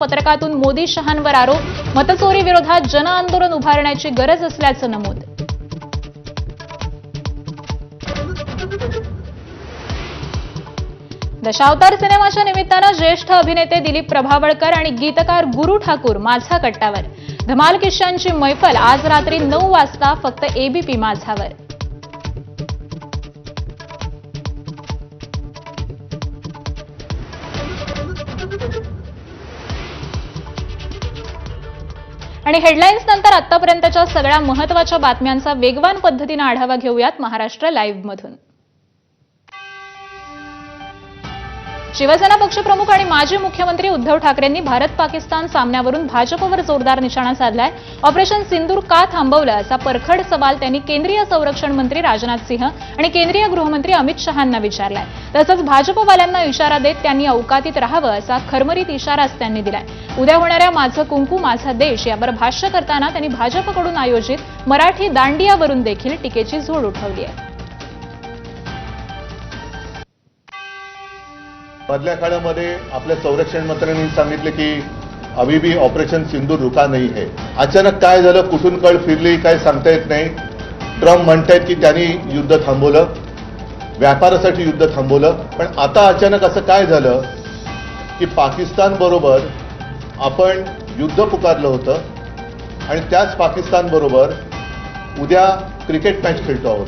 पत्रकातून मोदी शहांवर आरोप, मतचोरी विरोधात जनआंदोलन उभारण्याची गरज असल्याचं नमूद. दशावतार सिनेमाच्या निमित्तानं ज्येष्ठ अभिनेते दिलीप प्रभावळकर आणि गीतकार गुरु ठाकूर माझा कट्टावर. धमाल किस्सांची मैफल आज रात्री 9 वाजता फक्त एबीपी माझावर. आणि हेडलाईन्स नंतर आतापर्यंतच्या सगळ्या महत्त्वाच्या बातम्यांचा वेगवान पद्धतीने आढावा घेऊयात महाराष्ट्र लाईव्ह मधून. शिवसेना पक्षप्रमुख आणि माजी मुख्यमंत्री उद्धव ठाकरेंनी भारत पाकिस्तान सामन्यावरून भाजपवर जोरदार निशाणा साधलाय. ऑपरेशन सिंदूर का थांबवलं असा परखड सवाल त्यांनी केंद्रीय संरक्षण मंत्री राजनाथ सिंह आणि केंद्रीय गृहमंत्री अमित शहांना विचारलाय. तसंच भाजपवाल्यांना इशारा देत त्यांनी अवकातीत राहावं असा खरमरीत इशाराच त्यांनी दिलाय. उद्या होणाऱ्या माझं कुंकू माझा देश यावर भाष्य करताना त्यांनी भाजपकडून आयोजित मराठी दांडियावरून देखील टीकेची झोड उठवली आहे. मधल्या काळामध्ये आपल्या संरक्षण मंत्र्यांनी सांगितले की अभी भी ऑपरेशन सिंदूर रुका नाही है. अचानक काय झालं, कुठून कळ फिरली काय सांगता येत नाही. ट्रम्प म्हणतायत की त्यांनी युद्ध थांबवलं, व्यापारासाठी युद्ध थांबवलं. पण आता अचानक असं काय झालं की पाकिस्तान बरोबर आपण युद्ध पुकारलं होतं आणि त्याच पाकिस्तान बरोबर उद्या क्रिकेट मॅच खेळतो आहोत.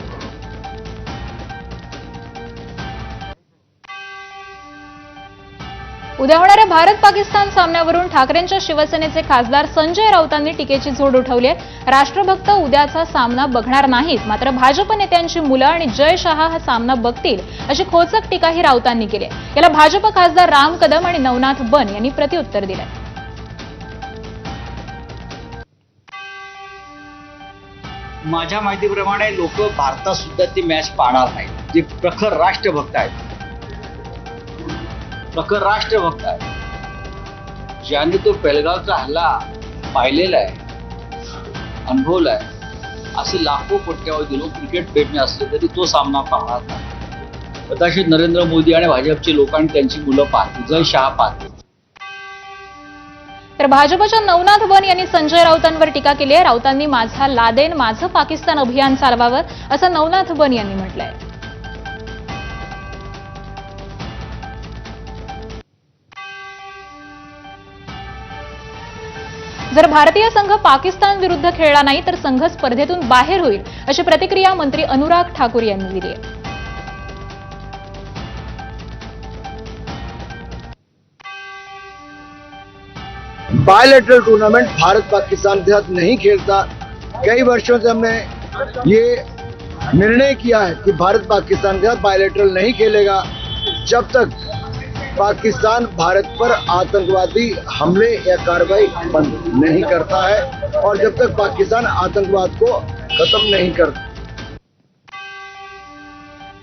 उद्या होणाऱ्या भारत पाकिस्तान सामन्यावरून ठाकरेंच्या शिवसेनेचे खासदार संजय राऊतांनी टीकेची झोड उठवली आहे. राष्ट्रभक्त उद्याचा सामना बघणार नाहीत, मात्र भाजप नेत्यांची मुलं आणि जय शहा हा सामना बघतील अशी खोचक टीकाही राऊतांनी केली आहे. याला भाजप खासदार राम कदम आणि नवनाथ बन यांनी प्रत्युत्तर दिलंय. माझ्या माहितीप्रमाणे लोक भारतात सुद्धा ती मॅच पाहणार नाही. जे प्रखर राष्ट्रभक्त आहेत, प्रखर राष्ट्रभक्त आहे, ज्याने तो पेलगावचा हल्ला पाहिलेला आहे, अनुभवला आहे, असे लाखो कोट्यावधी लोक क्रिकेट प्रेमी असले तरी तो सामना पाहणार नाही. कदाचित नरेंद्र मोदी आणि भाजपचे लोक आणि त्यांची मुलं पाहतील, जय शहा पाहतील. तर भाजपच्या नवनाथ बन यांनी संजय राऊतांवर टीका केली आहे. राऊतांनी माझा लादेन माझं पाकिस्तान अभियान चालवावं असं नवनाथ बन यांनी म्हटलंय. जर भारतीय संघ पाकिस्तान विरुद्ध खेळला नाही तर संघ स्पर्धेतून बाहेर होईल अशी प्रतिक्रिया मंत्री अनुराग ठाकूर यांनी दिली आहे. बायलैटरल टूर्नामेंट भारत पाकिस्तान के साथ नहीं खेलता. कई वर्षों से हमने ये निर्णय किया है कि भारत पाकिस्तान के साथ बायलैटरल नहीं खेलेगा जब तक पाकिस्तान भारत पर आतंकवादी हमले या कार्रवाई बंद नहीं करता है और जब तक पाकिस्तान आतंकवाद को खत्म नहीं करता.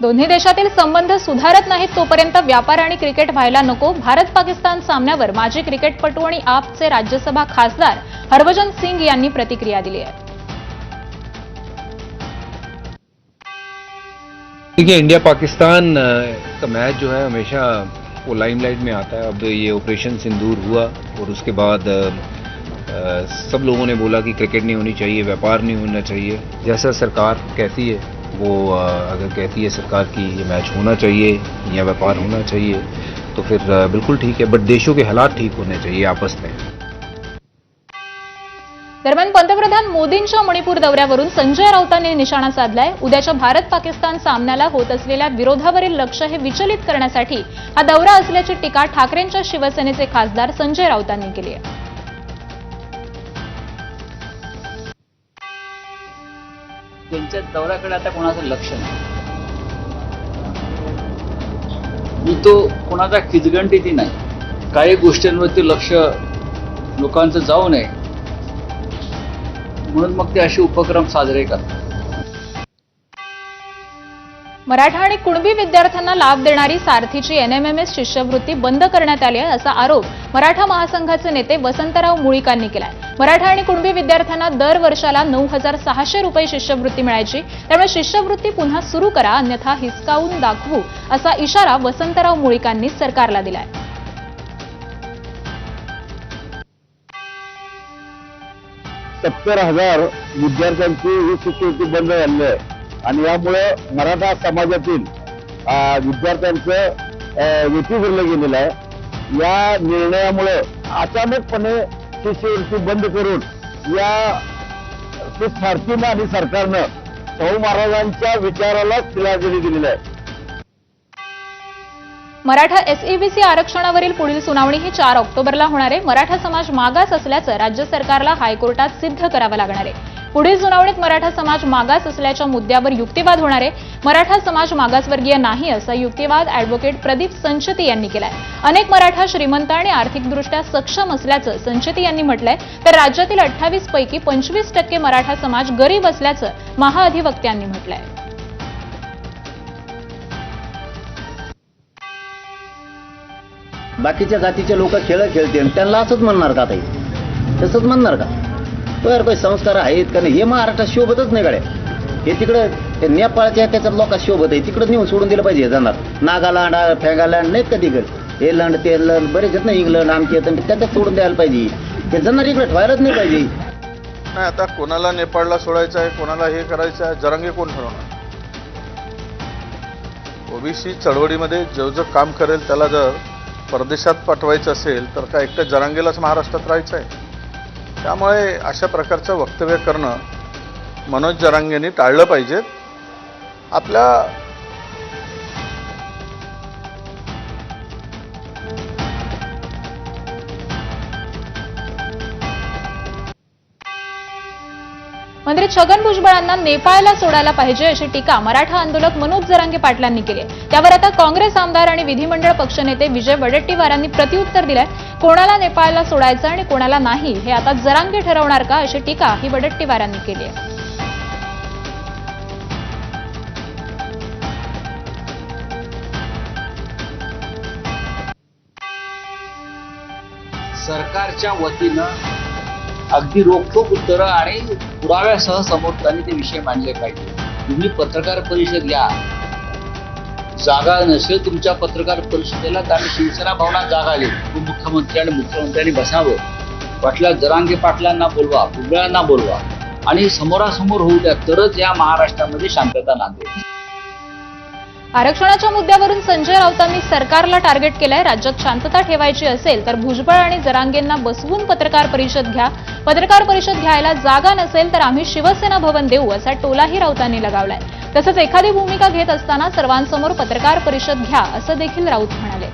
दोन्ही देशातील संबंध सुधारत नाहीत तोपर्यंत व्यापार आणि क्रिकेट व्हायला नको. भारत पाकिस्तान सामन्यावर माजी क्रिकेटपटू आणि आपचे राज्यसभा खासदार हरभजन सिंग यांनी प्रतिक्रिया दिली आहे. देखिए, इंडिया पाकिस्तान का मैच जो है हमेशा वो लाइमलाइट में आता है. अब ये ऑपरेशन सिंदूर हुआ और उसके बाद सब लोगों ने बोला कि क्रिकेट नहीं होनी चाहिए, व्यापार नहीं होना चाहिए. जैसा सरकार कहती है वो अगर कहती है सरकार की ये मैच होना चाहिए या व्यापार होना चाहिए तो फिर बिल्कुल ठीक है. बट देशों के हालात ठीक होने चाहिए आपस में. दरम्यान पंतप्रधान मोदींच्या मणिपूर दौऱ्यावरून संजय राऊतांनी निशाणा साधलाय. उद्याच्या भारत पाकिस्तान सामन्याला होत असलेल्या विरोधावरील लक्ष हे विचलित करण्यासाठी हा दौरा असल्याची टीका ठाकरेंच्या शिवसेनेचे खासदार संजय राऊतांनी केली आहे. त्यांच्या दौऱ्याकडे आता कोणाचं लक्ष नाही. मी तो कोणाचा खिचगंटीती नाही. काही गोष्टींवरती लक्ष लोकांचं जाऊ नये म्हणून मग ते असे उपक्रम साजरे करतात. मराठा आणि कुणबी विद्यार्थ्यांना लाभ देणारी सारथीची एनएमएमएस शिष्यवृत्ती बंद करण्यात आली आहे असा आरोप मराठा महासंघाचे नेते वसंतराव मुळीकांनी केलाय. मराठा आणि कुणबी विद्यार्थ्यांना दर वर्षाला 9,600 रुपये शिष्यवृत्ती मिळायची. त्यामुळे शिष्यवृत्ती पुन्हा सुरू करा, अन्यथा हिसकावून दाखवू असा इशारा वसंतराव मुळीकांनी सरकारला दिलाय. 70,000 विद्यार्थ्यांची ही शिष्यवृत्ती बंद झालेली आहे आणि यामुळे मराठा समाजातील विद्यार्थ्यांचं वेठीभरलं गेलेलं आहे। या निर्णयामुळे अचानकपणे शिष्यवृत्ती बंद करून या स्वार्थीनं आणि सरकारनं शाहू महाराजांच्या विचाराला तिलांजली दिलेली आहे। मराठा एसईबीसी आरक्षणावरील पुढील सुनावणी ही 4 ऑक्टोबरला होणार आहे। मराठा समाज मागास असल्याचं राज्य सरकारला हायकोर्टात सिद्ध करावं लागणार आहे। पुढील सुनावणीत मराठा समाज मागास असल्याच्या मुद्द्यावर युक्तिवाद होणार आहे। मराठा समाज मागासवर्गीय नाही असा युक्तिवाद ॲडव्होकेट प्रदीप संचेती यांनी केलाय। अनेक मराठा श्रीमंत आणि आर्थिकदृष्ट्या सक्षम असल्याचं संचेती यांनी म्हटलंय, तर राज्यातील 28 पैकी 25% मराठा समाज गरीब असल्याचं महाअधिवक्त्यांनी म्हटलंय। बाकीच्या जातीचे लोक खेळ खेळते आणि त्यांना असंच म्हणणार का ताई? तसंच म्हणणार का? तर काही संस्कार आहेत का नाही हे महाराष्ट्रात शोभतच नाही गाड्या। हे तिकडं नेपाळच्या त्याच्यात लोकांना शोभत आहे, तिकडं नेऊन सोडून दिलं पाहिजे। जाणार नागालँड फेगालँड नाहीत का तिकडं, हे लंड ते लंड बरेच आहेत ना, इंग्लंड आमचे त्याच्यात सोडून द्यायला पाहिजे। ते जाणार इकडे ठेवायलाच नाही पाहिजे। नाही, आता कोणाला नेपाळला सोडायचं आहे, कोणाला हे करायचं आहे, जरांगे कोण ठरवणार? ओबीसी चळवळीमध्ये जो काम करेल त्याला जर परदेशात पाठवायचं असेल तर काय एकट्या जरांगेलाच महाराष्ट्रात राहायचं आहे? त्यामुळे अशा प्रकारचं वक्तव्य करणं मनोज जरांगेंनी टाळलं पाहिजे। आपल्या मंत्री छगन भुजबळांना नेपाळला सोडायला पाहिजे अशी टीका मराठा आंदोलक मनोज जरांगे पाटलांनी केली आहे। त्यावर आता काँग्रेस आमदार आणि विधिमंडळ पक्षनेते विजय वडेट्टीवारांनी प्रत्युत्तर दिलंय। कोणाला नेपाळला सोडायचं आणि कोणाला नाही हे आता जरांगे ठरवणार का अशी टीका ही वडेट्टीवारांनी केली आहे। सरकारच्या वतीनं अगदी रोखठोक उत्तरं आणि पुराव्यासह समोर त्यांनी ते विषय मांडले पाहिजे। तुम्ही पत्रकार परिषद घ्या, जागा नसेल तुमच्या पत्रकार परिषदेला तर आम्ही शिवसेना भवनात जागा देऊ, उपमुख्यमंत्री आणि मुख्यमंत्र्यांनी बसावं, वाटल्या जरांगे पाटलांना बोलवा, भुजबळांना बोलवा आणि समोरासमोर होऊ द्या, तरच या महाराष्ट्रामध्ये शांतता नांदेल। आरक्षणाच्या मुद्द्यावरून संजय राऊतांनी सरकारला टार्गेट केलंय। राज्यात शांतता ठेवायची असेल तर भुजबळ आणि जरांगेंना बसवून पत्रकार परिषद घ्या, पत्रकार परिषद घ्यायला जागा नसेल तर आम्ही शिवसेना भवन देऊ असा टोलाही राऊतांनी लगावलाय। तसंच एखादी भूमिका घेत असताना सर्वांसमोर पत्रकार परिषद घ्या असं देखील राऊत म्हणाले।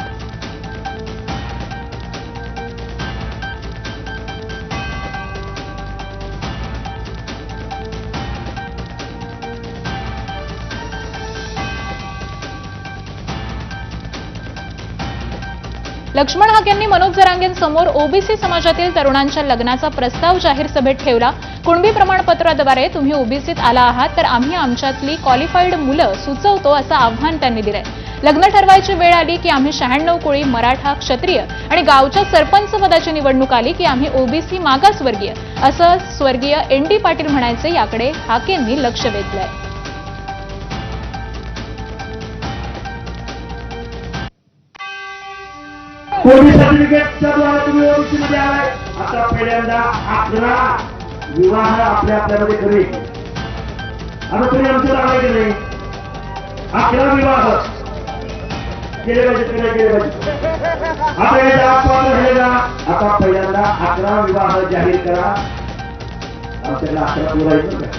लक्ष्मण हाकेंनी मनोज जरांगेंसमोर ओबीसी समाजातील तरुणांच्या लग्नाचा प्रस्ताव जाहीर सभेत ठेवला। कुणबी प्रमाणपत्राद्वारे तुम्ही ओबीसीत आला आहात तर आम्ही आमच्यातली क्वालिफाईड मुलं सुचवतो असं आव्हान त्यांनी दिलंय। लग्न ठरवायची वेळ आली की आम्ही 96 कोळी, मराठा, क्षत्रिय आणि गावच्या सरपंच पदाची निवडणूक आली की आम्ही ओबीसी मागासवर्गीय असं स्वर्गीय ND पाटील म्हणायचे। याकडे हाकेंनी लक्ष वेधलंय। पोलीस सर्टिफिकेटच्या द्वारे तुम्ही ओबीसी मध्ये आलाय। आता पहिल्यांदा 11 विवाह आपल्यामध्ये करायचे। आता तुम्ही आमच्या आलाय की नाही? 11 विवाह केले पाहिजे। आता याच्या अपवाद झालेला, आता पहिल्यांदा 11 विवाह जाहीर करा। आमच्याकडे 11 पुरायचं।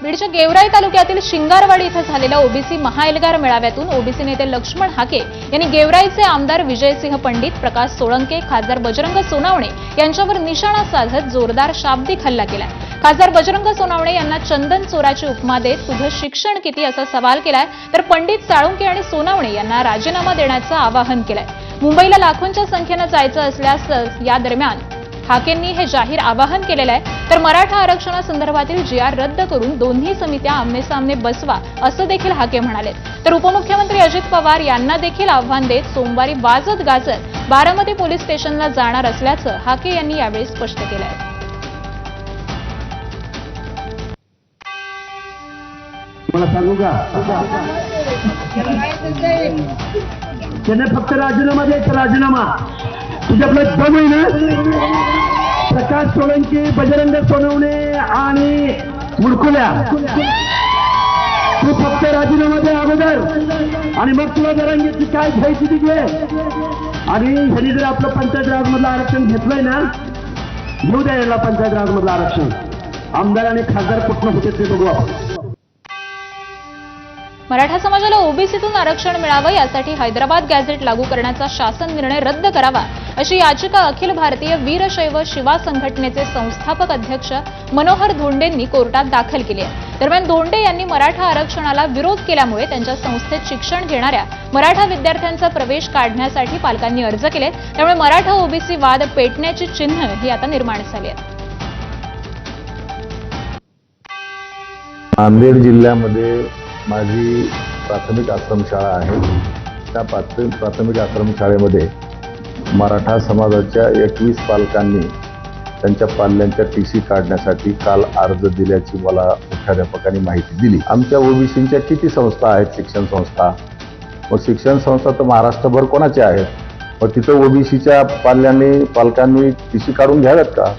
बीडच्या गेवराई तालुक्यातील शिंगारवाडी इथं झालेल्या ओबीसी महाएल्गार मेळाव्यातून ओबीसी नेते लक्ष्मण हाके यांनी गेवराईचे आमदार विजयसिंह पंडित, प्रकाश सोळंके, खासदार बजरंग सोनावणे यांच्यावर निशाणा साधत जोरदार शाब्दिक हल्ला केलाय। खासदार बजरंग सोनावणे यांना चंदन चोराची उपमा देत तुझं शिक्षण किती असा सवाल केलाय, तर पंडित, साळुंके आणि सोनावणे यांना राजीनामा देण्याचं आवाहन केलंय। मुंबईला लाखोंच्या संख्येनं जायचं असल्यास या दरम्यान हाकेंनी हे जाहीर आवाहन केलेलं आहे। तर मराठा आरक्षणासंदर्भातील GR रद्द करून दोन्ही समित्या आमनेसामने बसवा असं देखील हाके म्हणाले। तर उपमुख्यमंत्री अजित पवार यांना देखील आव्हान देत सोमवारी वाजत गाजत बारामती पोलीस स्टेशनला जाणार असल्याचं हाके यांनी यावेळी स्पष्ट केलंय। मला सांगू का, त्याने फक्त राजीनामा द्यायचा। राजीनामा तुझ्याकडे दम आहे ना? प्रकाश सोळंकी, बजरंग सोनवणे आणि मुरकुल्या, तू फक्त राजीनामा दे अगोदर आणि मग तुला जरांगीची काय घ्यायची ती घे. आणि ह्यांनी जर आपलं पंचायत राज मधलं आरक्षण घेतलंय ना, घेऊ द्या याला पंचायत राज मधलं आरक्षण. आमदार आणि खासदार कुठनं होते ते बघू आपण. मराठा समाजाला ओबीसीतून आरक्षण मिळावं यासाठी हैदराबाद गॅझेट लागू करण्याचा शासन निर्णय रद्द करावा अशी याचिका अखिल भारतीय वीरशैव शिवा संघटनेचे संस्थापक अध्यक्ष मनोहर धोंडेंनी कोर्टात दाखल केली आहे. दरम्यान धोंडे यांनी मराठा आरक्षणाला विरोध केल्यामुळे त्यांच्या संस्थेत शिक्षण घेणाऱ्या मराठा विद्यार्थ्यांचा प्रवेश काढण्यासाठी पालकांनी अर्ज केले. त्यामुळे मराठा ओबीसी वाद पेटण्याची चिन्ह ही आता निर्माण झाली आहेत. नांदेड जिल्ह्यामध्ये माझी प्राथमिक आश्रमशाळा आहे. त्या प्राथमिक आश्रमशाळेमध्ये मराठा समाजाच्या 21 पालकांनी त्यांच्या पाल्यांच्या टीसी काढण्यासाठी काल अर्ज दिल्याची मला मुख्याध्यापकांनी माहिती दिली. आमच्या ओबीसीच्या किती संस्था आहेत, शिक्षण संस्था? मग शिक्षण संस्था तर महाराष्ट्रभर कोणाच्या आहेत? मग तिथं ओबीसीच्या पालकांनी टीसी काढून घ्याव्यात का?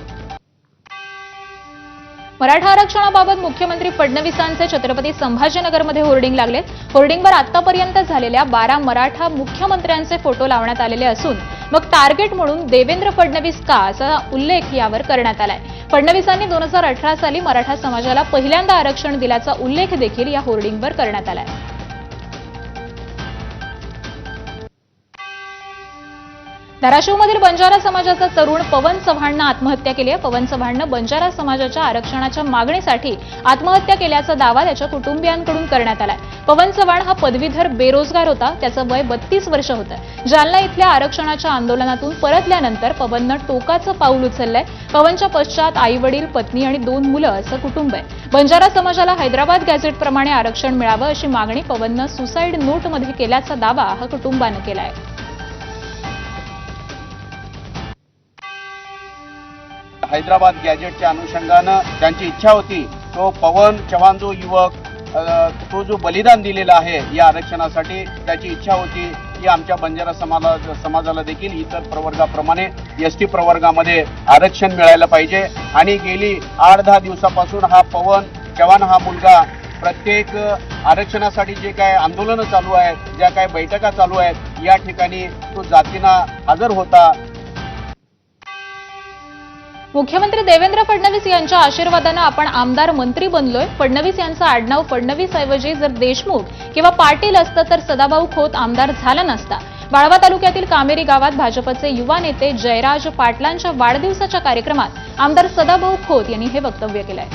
मराठा आरक्षणाबाबत मुख्यमंत्री फडणवीसांचे छत्रपती संभाजीनगरमध्ये होर्डिंग लागले. होर्डिंगवर आतापर्यंत झालेल्या 12 मराठा मुख्यमंत्र्यांचे फोटो लावण्यात आलेले असून मग टार्गेट म्हणून देवेंद्र फडणवीस का असा उल्लेख यावर करण्यात आलाय. फडणवीसांनी 2018 साली मराठा समाजाला पहिल्यांदा आरक्षण दिल्याचा उल्लेख देखील या होर्डिंगवर करण्यात आलाय. धाराशिवमधील बंजारा समाजाचा तरुण पवन चव्हाणनं आत्महत्या केली आहे. पवन चव्हाणनं बंजारा समाजाच्या आरक्षणाच्या मागणीसाठी आत्महत्या केल्याचा दावा त्याच्या कुटुंबियांकडून करण्यात आलाय. पवन चव्हाण हा पदवीधर बेरोजगार होता. त्याचं वय 32 वर्ष होतं. जालना इथल्या आरक्षणाच्या आंदोलनातून परतल्यानंतर पवननं टोकाचं पाऊल उचललंय. पवनच्या पश्चात आई-वडील, पत्नी आणि 2 मुलं असं कुटुंब आहे. बंजारा समाजाला हैदराबाद गॅझेटप्रमाणे आरक्षण मिळावं अशी मागणी पवननं सुसाईड नोटमध्ये केल्याचा दावा हा कुटुंबानं केलाय. हैदराबाद गॅजेटच्या अनुषंगानं त्यांची इच्छा होती, तो पवन चव्हाण जो युवक तो जो बलिदान दिलेला आहे या आरक्षणासाठी, त्याची इच्छा होती की आमच्या बंजारा समाजाला देखील इतर प्रवर्गाप्रमाणे एसटी प्रवर्गामध्ये आरक्षण मिळायला पाहिजे. आणि गेली 8-10 दिवसापासून हा पवन चव्हाण हा मुलगा प्रत्येक आरक्षणासाठी जे काय आंदोलनं चालू आहेत, ज्या काय बैठका चालू आहेत, या ठिकाणी तो जातीनं हजर होता. मुख्यमंत्री देवेंद्र फडणवीस यांच्या आशीर्वादानं आपण आमदार मंत्री बनलोय. फडणवीस यांचं आडनाव फडणवीस ऐवजी जर देशमुख किंवा पाटील असतं तर सदाभाऊ खोत आमदार झाला नसता. वाळवा तालुक्यातील कामेरी गावात भाजपचे युवा नेते जयराज पाटलांच्या वाढदिवसाच्या कार्यक्रमात आमदार सदाभाऊ खोत यांनी हे वक्तव्य केलंय.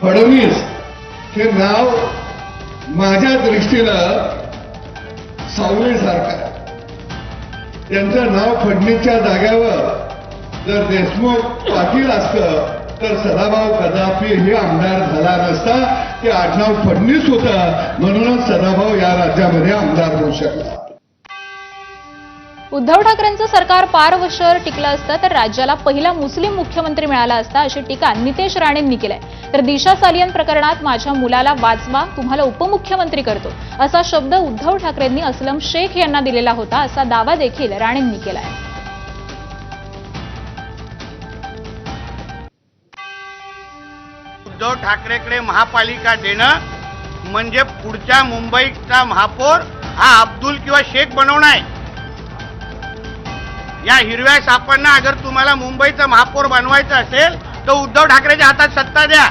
फडणवीस हे नाव माझ्या दृष्टीनं सावलीसारखं. त्यांचं नाव फडणीसच्या जाग्यावर जर देशमुख पाटील असतं तर सदाभाऊ कदापि हे आमदार झाला नसता. ते आडनाव फडणीस होतं, म्हणूनच सदाभाऊ या राज्यामध्ये आमदार होऊ शकला. उद्धव ठाकरेंचं सरकार 5 वर्ष टिकलं असतं तर राज्याला पहिला मुस्लिम मुख्यमंत्री मिळाला असता अशी टीका नितेश राणेंनी केली. तर दिशा सालियन प्रकरणात माझ्या मुलाला वाचवा, तुम्हाला उपमुख्यमंत्री करतो असा शब्द उद्धव ठाकरेंनी असलम शेख यांना दिलेला होता असा दावा देखील राणेंनी केलाय. उद्धव ठाकरेकडे महापालिका देणं म्हणजे पुढच्या मुंबईचा महापौर हा अब्दुल किंवा शेख बनवणं आहे. या हिरव्या सापांना अगर तुम्हाला मुंबईचा महापौर बनवायचं असेल तर उद्धव ठाकरेच्या हातात सत्ता द्या.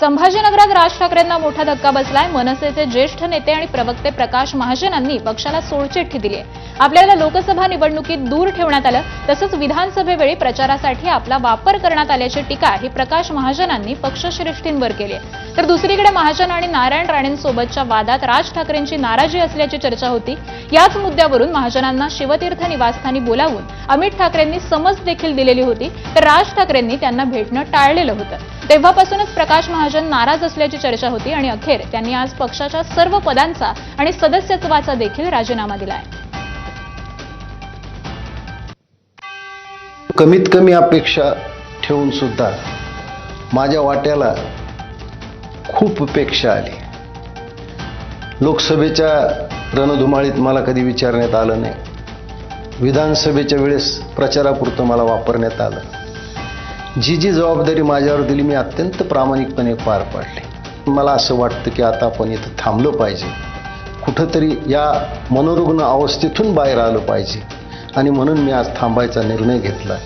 संभाजीनगरात राज ठाकरेंना मोठा धक्का बसलाय. मनसेचे ज्येष्ठ नेते आणि प्रवक्ते प्रकाश महाजनांनी पक्षाला सोडचिठ्ठी दिली आहे. आपल्याला लोकसभा निवडणुकीत दूर ठेवण्यात आलं, तसंच विधानसभेवेळी प्रचारासाठी आपला वापर करण्यात आल्याची टीका ही प्रकाश महाजनांनी पक्षश्रेष्ठींवर केली आहे. तर दुसरीकडे महाजन आणि नारायण राणेंसोबतच्या वादात राज ठाकरेंची नाराजी असल्याची चर्चा होती. याच मुद्द्यावरून महाजनांना शिवतीर्थ निवासस्थानी बोलावून अमित ठाकरेंनी समज देखील दिलेली होती. तर राज ठाकरेंनी त्यांना भेटणं टाळलेलं होतं. तेव्हापासूनच प्रकाश महाजन नाराज असल्याची चर्चा होती आणि अखेर त्यांनी आज पक्षाच्या सर्व पदांचा आणि सदस्यत्वाचा देखील राजीनामा दिलाय. कमीत कमी अपेक्षा ठेवून सुद्धा माझ्या वाट्याला खूप अपेक्षा आली. लोकसभेच्या रणधुमाळीत मला कधी विचारण्यात आलं नाही. विधानसभेच्या वेळेस प्रचारापुरतं मला वापरण्यात आलं. जी जबाबदारी माझ्यावर दिली मी अत्यंत प्रामाणिकपणे पार पाडली. मला असं वाटतं की आता आपण इथं थांबलं पाहिजे, कुठंतरी या मनोरुग्ण अवस्थेतून बाहेर आलं पाहिजे आणि म्हणून मी आज थांबायचा निर्णय घेतला.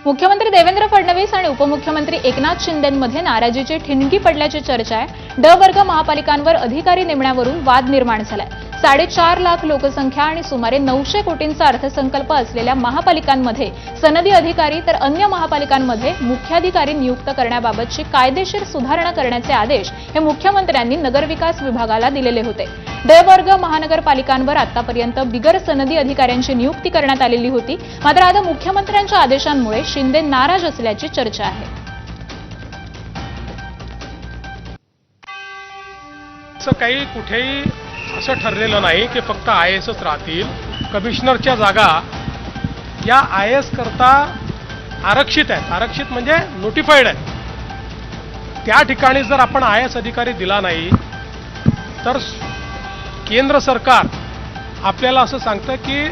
मुख्यमंत्री देवेंद्र फडणवीस आणि उपमुख्यमंत्री एकनाथ शिंदेंमध्ये नाराजीची ठिणगी पडल्याची चर्चा आहे. ड वर्ग महापालिकांवर अधिकारी नेमण्यावरून वाद निर्माण झालाय. 4.5 लाख लोकसंख्या आणि सुमारे 900 कोटींचा अर्थसंकल्प असलेल्या महापालिकांमध्ये सनदी अधिकारी तर अन्य महापालिकांमध्ये मुख्याधिकारी नियुक्त करण्याबाबतची कायदेशीर सुधारणा करण्याचे आदेश हे मुख्यमंत्र्यांनी नगरविकास विभागाला दिलेले होते. ड वर्ग महानगरपालिकांवर आतापर्यंत बिगर सनदी अधिकाऱ्यांची नियुक्ती करण्यात आलेली होती. मात्र आता मुख्यमंत्र्यांच्या आदेशांमुळे शिंदे नाराज असल्याची चर्चा आहे. काही कुठेही असं ठरलेलं नाही की फक्त IASच राहतील. कमिशनरच्या जागा या IAS करता आरक्षित आहेत. आरक्षित म्हणजे नोटिफाईड आहेत. त्या ठिकाणी जर आपण IAS अधिकारी दिला नाही तर केंद्र सरकार आपल्याला असं सांगतं की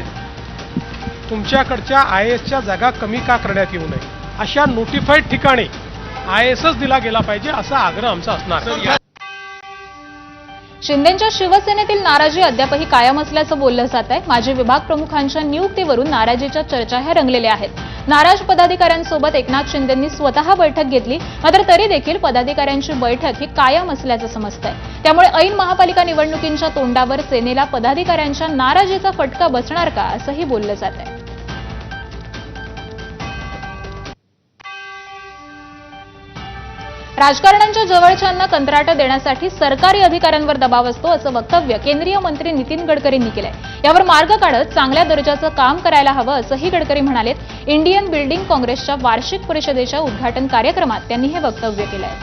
तुमच्याकडच्या IASच्या जागा कमी का करण्यात येऊ नये. अशा नोटिफाईड ठिकाणी IASच दिला गेला पाहिजे असा आग्रह आमचा असणार. शिंदेंच्या शिवसेनेतील नाराजी अद्यापही कायम असल्याचं बोललं जात आहे. माजी विभाग प्रमुखांच्या नियुक्तीवरून नाराजीच्या चर्चाही रंगलेल्या आहेत. नाराज पदाधिकाऱ्यांसोबत एकनाथ शिंदेंनी स्वतः बैठक घेतली. मात्र तरी देखील पदाधिकाऱ्यांची बैठक ही कायम असल्याचं समजतंय. त्यामुळे ऐन महापालिका निवडणुकींच्या तोंडावर सेनेला पदाधिकाऱ्यांच्या नाराजीचा फटका बसणार का असंही बोललं जात आहे. राजकारण्यांच्या जवळच्यांना कंत्राटं देण्यासाठी सरकारी अधिकाऱ्यांवर दबाव असतो असं वक्तव्य केंद्रीय मंत्री नितीन गडकरींनी केलंय. यावर मार्ग काढत चांगल्या दर्जाचं काम करायला हवं असंही गडकरी म्हणालेत. इंडियन बिल्डिंग काँग्रेसच्या वार्षिक परिषदेच्या उद्घाटन कार्यक्रमात त्यांनी हे वक्तव्य केलंय.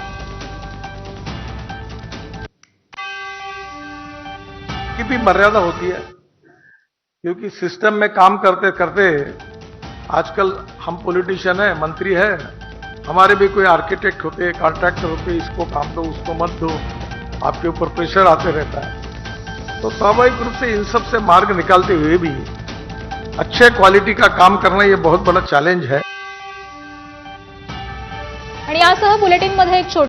की भी मर्यादा होती है, क्योंकि सिस्टम में काम करते करते आजकल हम पॉलिटिशियन है, मंत्री है, हमारे भी कोई आर्किटेक्ट होते, कॉन्ट्रैक्टर होते, इसको काम दो उसको मत दो, आपके ऊपर प्रेशर आते रहता है. तो स्वाभाविक रूप से इन सब से मार्ग निकालते हुए भी अच्छे क्वालिटी का काम करना ये बहुत बड़ा चैलेंज है. आणि यासह बुलेटिनमध्ये एक